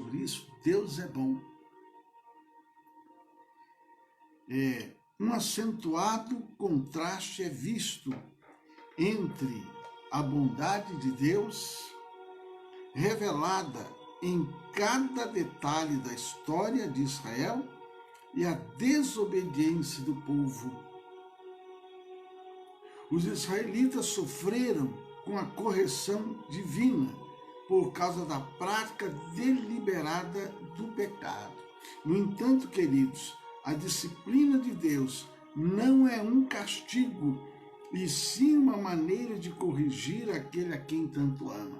sobre isso, Deus é bom. Um acentuado contraste é visto entre a bondade de Deus, revelada em cada detalhe da história de Israel, e a desobediência do povo. Os israelitas sofreram com a correção divina por causa da prática deliberada do pecado. No entanto, queridos, a disciplina de Deus não é um castigo, e sim uma maneira de corrigir aquele a quem tanto ama.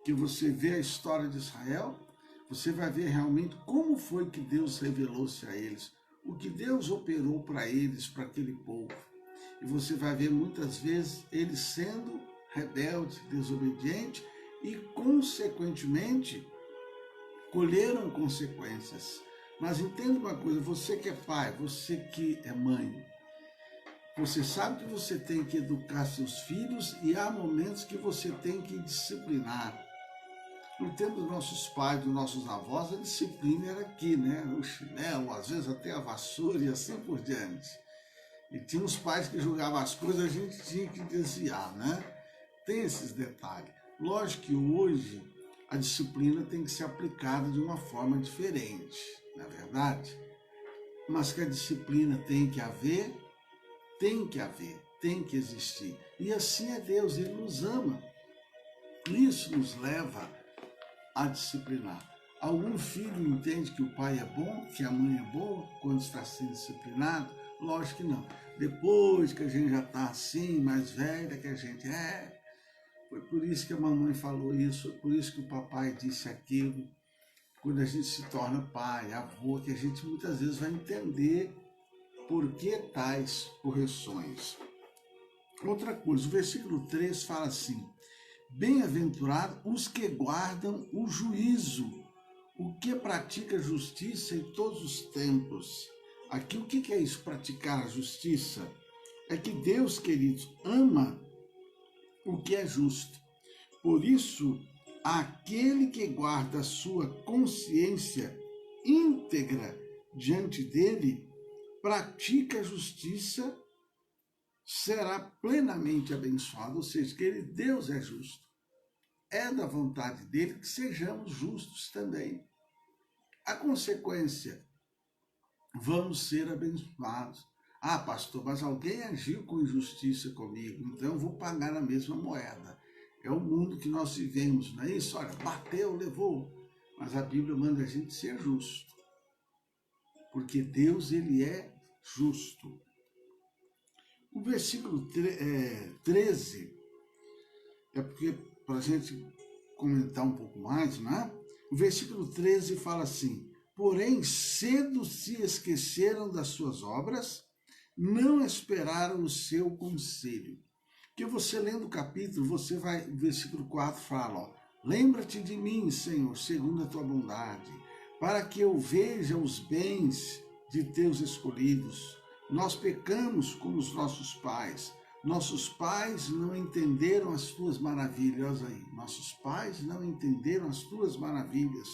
Que você vê a história de Israel, você vai ver realmente como foi que Deus revelou-se a eles, o que Deus operou para eles, para aquele povo. E você vai ver muitas vezes eles sendo rebeldes, desobedientes e, consequentemente, colheram consequências. Mas entenda uma coisa, você que é pai, você que é mãe, você sabe que você tem que educar seus filhos e há momentos que você tem que disciplinar. No tempo dos nossos pais, dos nossos avós, a disciplina era aqui, né? O chinelo, às vezes até a vassoura e assim por diante. E tinha os pais que jogavam as coisas, a gente tinha que desviar, né? Tem esses detalhes. Lógico que hoje a disciplina tem que ser aplicada de uma forma diferente, não é verdade? Mas que a disciplina tem que haver, tem que existir. E assim é Deus, Ele nos ama. Isso nos leva a disciplinar. Algum filho entende que o pai é bom, que a mãe é boa quando está sendo disciplinado? Lógico que não. Depois que a gente já está assim, mais velha que a gente é. Foi por isso que a mamãe falou isso, foi por isso que o papai disse aquilo. Quando a gente se torna pai, avô, que a gente muitas vezes vai entender por que tais correções. Outra coisa, o versículo 3 fala assim: bem-aventurados os que guardam o juízo, o que pratica justiça em todos os tempos. Aqui o que é isso, praticar a justiça? É que Deus, queridos, ama o que é justo. Por isso, aquele que guarda a sua consciência íntegra diante dele, pratica a justiça, será plenamente abençoado. Ou seja, que Deus é justo. É da vontade dele que sejamos justos também. A consequência, vamos ser abençoados. Ah, pastor, mas alguém agiu com injustiça comigo, então eu vou pagar a mesma moeda. É o mundo que nós vivemos, não é isso? Olha, bateu, levou. Mas a Bíblia manda a gente ser justo. Porque Deus, Ele é justo. O versículo 13, é porque para a gente comentar um pouco mais, né? O versículo 13 fala assim: porém cedo se esqueceram das suas obras, não esperaram o seu conselho. Que você lendo o capítulo, você vai, o versículo 4 fala, ó, lembra-te de mim, Senhor, segundo a tua bondade, para que eu veja os bens de teus escolhidos. Nós pecamos como os nossos pais. Nossos pais não entenderam as tuas maravilhas. Aí, nossos pais não entenderam as tuas maravilhas.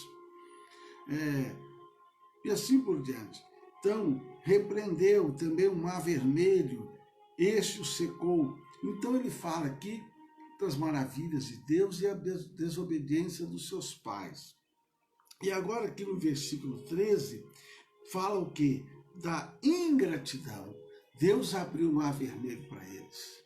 E assim por diante. Então, repreendeu também o mar vermelho, este o secou. Então ele fala aqui das maravilhas de Deus e a desobediência dos seus pais. E agora aqui no versículo 13, fala o quê? Da ingratidão. Deus abriu o mar vermelho para eles,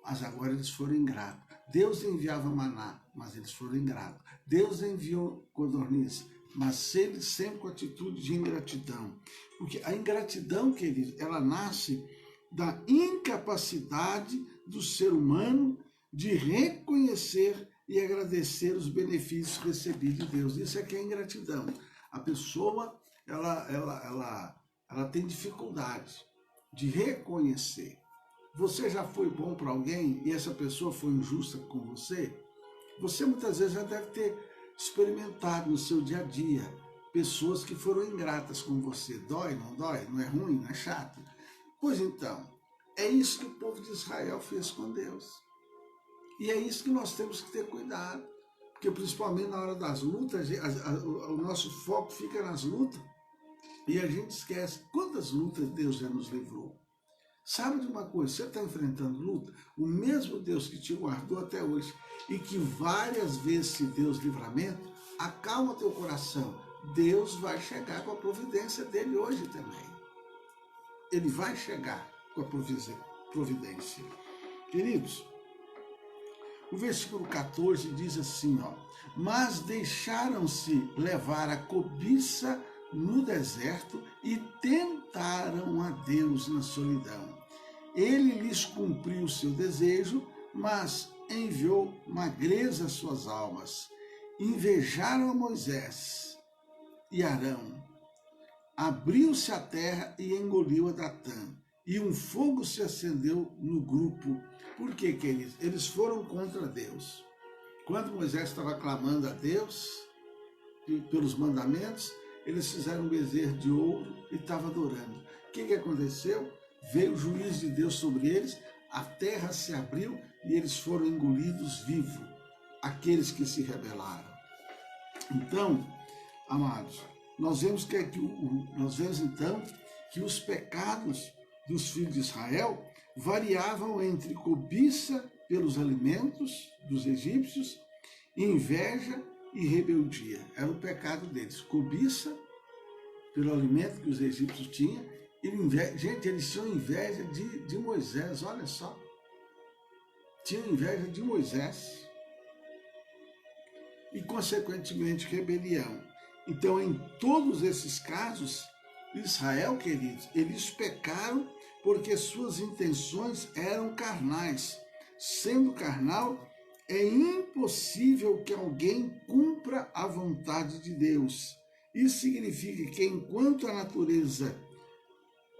mas agora eles foram ingratos. Deus enviava maná, mas eles foram ingratos. Deus enviou codorniz, mas eles sempre com atitude de ingratidão. Porque a ingratidão, querido, ela nasce da incapacidade do ser humano de reconhecer e agradecer os benefícios recebidos de Deus. Isso é que é ingratidão. A pessoa, ela tem dificuldade de reconhecer. Você já foi bom para alguém e essa pessoa foi injusta com você? Você muitas vezes já deve ter experimentado no seu dia a dia pessoas que foram ingratas com você. Dói, não dói? Não é ruim? Não é chato? Pois então, é isso que o povo de Israel fez com Deus. E é isso que nós temos que ter cuidado. Porque principalmente na hora das lutas, o nosso foco fica nas lutas e a gente esquece quantas lutas Deus já nos livrou. Sabe de uma coisa, você está enfrentando luta, o mesmo Deus que te guardou até hoje e que várias vezes te deu os livramentos, acalma teu coração. Deus vai chegar com a providência dele hoje também. Ele vai chegar com a providência. Queridos, o versículo 14 diz assim, ó, mas deixaram-se levar a cobiça no deserto e tentaram a Deus na solidão. Ele lhes cumpriu o seu desejo, mas enviou magreza às suas almas. Invejaram a Moisés e Arão. Abriu-se a terra e engoliu a Datã. E um fogo se acendeu no grupo. Por quê, queridos? Eles foram contra Deus. Quando Moisés estava clamando a Deus pelos mandamentos, eles fizeram um bezerro de ouro e estavam adorando. O que aconteceu? Veio o juízo de Deus sobre eles, a terra se abriu e eles foram engolidos vivos, aqueles que se rebelaram. Então, amados, nós vemos então que os pecados dos filhos de Israel variavam entre cobiça pelos alimentos dos egípcios, inveja e rebeldia. Era o pecado deles. Cobiça pelo alimento que os egípcios tinham. E inveja, gente, eles tinham inveja de Moisés, olha só. Tinham inveja de Moisés. E, consequentemente, rebelião. Então, em todos esses casos, Israel, queridos, eles pecaram porque suas intenções eram carnais. Sendo carnal, é impossível que alguém cumpra a vontade de Deus. Isso significa que enquanto a natureza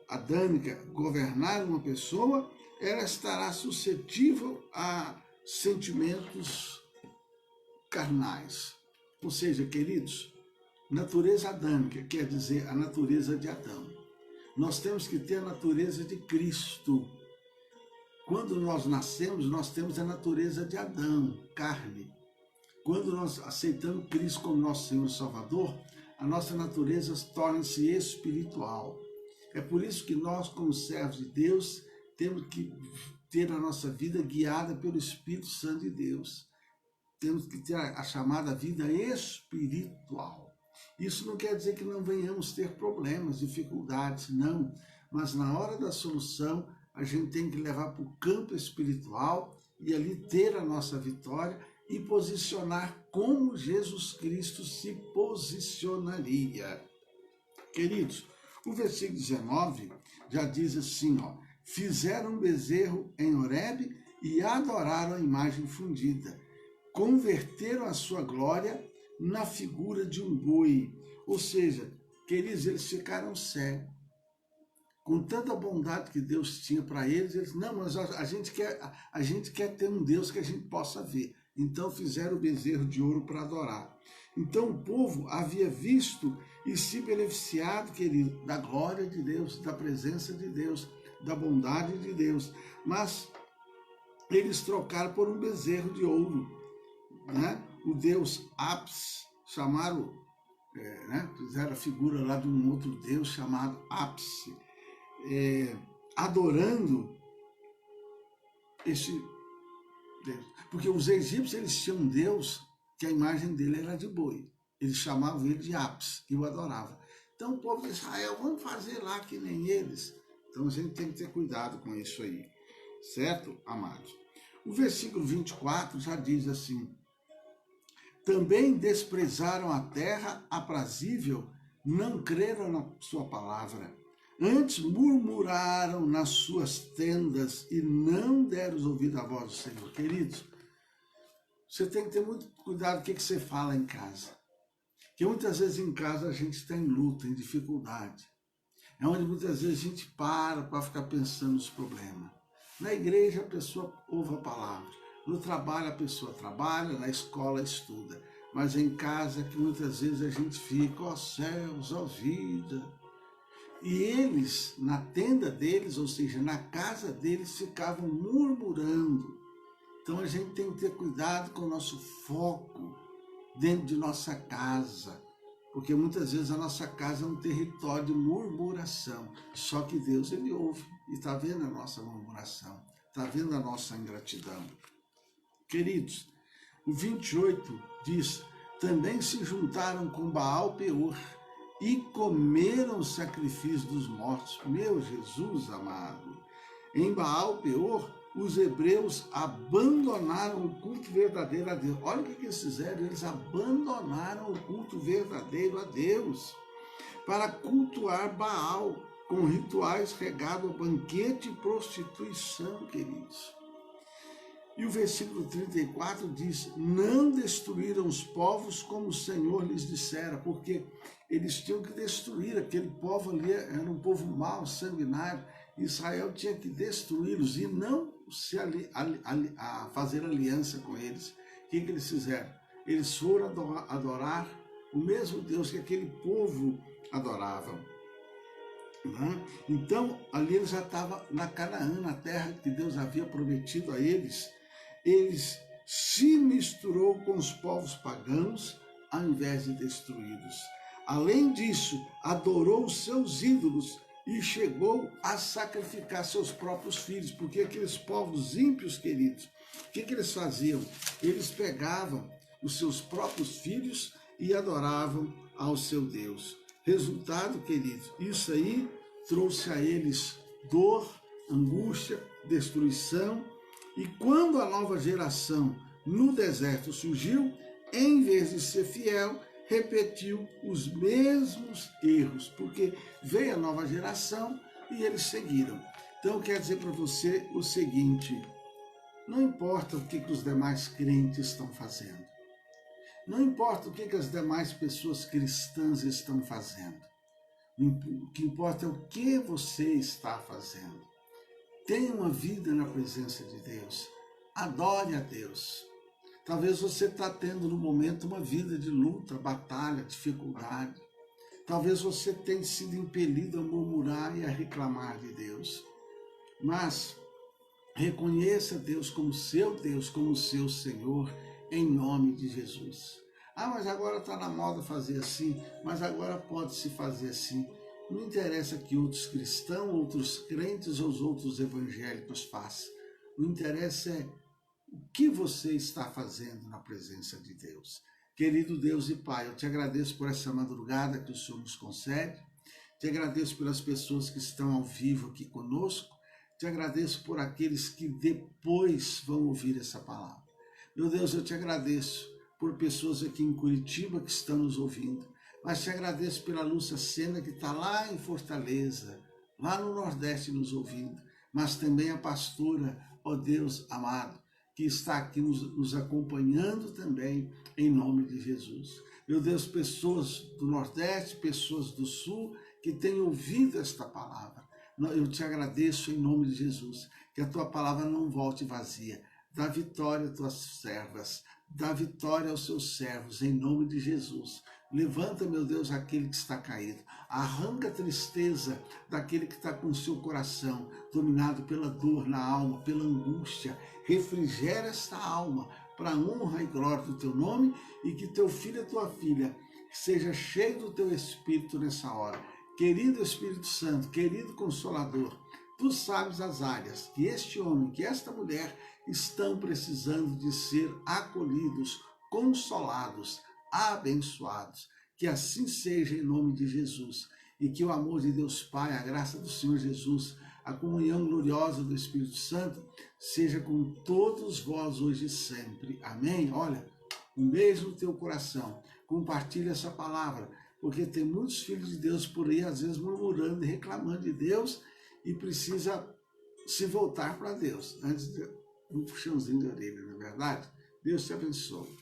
adâmica governar uma pessoa, ela estará suscetível a sentimentos carnais. Ou seja, queridos, natureza adâmica quer dizer a natureza de Adão. Nós temos que ter a natureza de Cristo. Quando nós nascemos, nós temos a natureza de Adão, carne. Quando nós aceitamos Cristo como nosso Senhor e Salvador, a nossa natureza torna-se espiritual. É por isso que nós, como servos de Deus, temos que ter a nossa vida guiada pelo Espírito Santo de Deus. Temos que ter a chamada vida espiritual. Isso não quer dizer que não venhamos ter problemas, dificuldades, não. Mas na hora da solução, a gente tem que levar para o campo espiritual e ali ter a nossa vitória e posicionar como Jesus Cristo se posicionaria. Queridos, o versículo 19 já diz assim, ó, fizeram um bezerro em Horebe e adoraram a imagem fundida. Converteram a sua glória na figura de um boi. Ou seja, queridos, eles ficaram cegos. Com tanta bondade que Deus tinha para eles, não, mas a gente quer ter um Deus que a gente possa ver. Então fizeram o bezerro de ouro para adorar. Então o povo havia visto e se beneficiado, querido, da glória de Deus, da presença de Deus, da bondade de Deus. Mas eles trocaram por um bezerro de ouro, né? O deus Apis, chamaram, fizeram a figura lá de um outro deus chamado Apis, adorando esse Deus. Porque os egípcios, eles tinham um Deus que a imagem dele era de boi. Eles chamavam ele de Apis, e o adoravam. Então o povo de Israel, vamos fazer lá que nem eles. Então a gente tem que ter cuidado com isso aí. Certo, amados? O versículo 24 já diz assim, também desprezaram a terra aprazível, não creram na sua palavra. Antes murmuraram nas suas tendas e não deram ouvido à voz do Senhor. Queridos, você tem que ter muito cuidado com o que você fala em casa. Porque muitas vezes em casa a gente está em luta, em dificuldade. É onde muitas vezes a gente para ficar pensando nos problemas. Na igreja a pessoa ouve a palavra. No trabalho a pessoa trabalha, na escola estuda. Mas em casa que muitas vezes a gente fica, ó céus, ó vida. E eles, na tenda deles, ou seja, na casa deles, ficavam murmurando. Então a gente tem que ter cuidado com o nosso foco, dentro de nossa casa, porque muitas vezes a nossa casa é um território de murmuração, só que Deus, Ele ouve e está vendo a nossa murmuração, está vendo a nossa ingratidão. Queridos, o 28 diz, também se juntaram com Baal Peor e comeram o sacrifício dos mortos. Meu Jesus amado, em Baal Peor, os hebreus abandonaram o culto verdadeiro a Deus. Olha o que eles fizeram, eles abandonaram o culto verdadeiro a Deus para cultuar Baal, com rituais regados a banquete e prostituição, queridos. E o versículo 34 diz, não destruíram os povos como o Senhor lhes dissera, porque eles tinham que destruir, aquele povo ali era um povo mau, sanguinário, Israel tinha que destruí-los e não fazer aliança com eles. O que eles fizeram? Eles foram adorar o mesmo Deus que aquele povo adorava. Então, ali eles já estavam na Canaã, na terra que Deus havia prometido a eles. Eles se misturou com os povos pagãos, ao invés de destruí-los. Além disso, adorou os seus ídolos e chegou a sacrificar seus próprios filhos, porque aqueles povos ímpios, queridos, o que eles faziam? Eles pegavam os seus próprios filhos e adoravam ao seu Deus. Resultado, queridos, isso aí trouxe a eles dor, angústia, destruição. E quando a nova geração no deserto surgiu, em vez de ser fiel, repetiu os mesmos erros, porque veio a nova geração e eles seguiram. Então, eu quero dizer para você o seguinte, não importa o que os demais crentes estão fazendo, não importa o que as demais pessoas cristãs estão fazendo, o que importa é o que você está fazendo. Tenha uma vida na presença de Deus, adore a Deus. Talvez você está tendo no momento uma vida de luta, batalha, dificuldade. Talvez você tenha sido impelido a murmurar e a reclamar de Deus. Mas reconheça Deus como seu Senhor, em nome de Jesus. Ah, mas agora está na moda fazer assim, mas agora pode-se fazer assim. Não interessa que outros cristãos, outros crentes ou os outros evangélicos façam. O interessa é o que você está fazendo na presença de Deus. Querido Deus e Pai, eu te agradeço por essa madrugada que o Senhor nos concede. Te agradeço pelas pessoas que estão ao vivo aqui conosco. Te agradeço por aqueles que depois vão ouvir essa palavra. Meu Deus, eu te agradeço por pessoas aqui em Curitiba que estão nos ouvindo. Mas te agradeço pela Lúcia Sena, que está lá em Fortaleza, lá no Nordeste nos ouvindo. Mas também a pastora, ó Deus amado, que está aqui nos acompanhando também, em nome de Jesus. Meu Deus, pessoas do Nordeste, pessoas do Sul, que têm ouvido esta palavra. Eu te agradeço em nome de Jesus, que a tua palavra não volte vazia. Dá vitória às tuas servas, dá vitória aos seus servos, em nome de Jesus. Levanta, meu Deus, aquele que está caído. Arranca a tristeza daquele que está com o seu coração dominado pela dor na alma, pela angústia. Refrigera esta alma para a honra e glória do teu nome e que teu filho e tua filha seja cheio do teu Espírito nessa hora. Querido Espírito Santo, querido Consolador, tu sabes as áreas que este homem, que esta mulher estão precisando de ser acolhidos, consolados, abençoados. Que assim seja em nome de Jesus e que o amor de Deus Pai, a graça do Senhor Jesus, a comunhão gloriosa do Espírito Santo seja com todos vós hoje e sempre. Amém? Olha, um beijo no teu coração. Compartilha essa palavra, porque tem muitos filhos de Deus por aí, às vezes murmurando e reclamando de Deus e precisa se voltar para Deus. Antes de um puxãozinho de orelha, não é verdade? Deus te abençoe.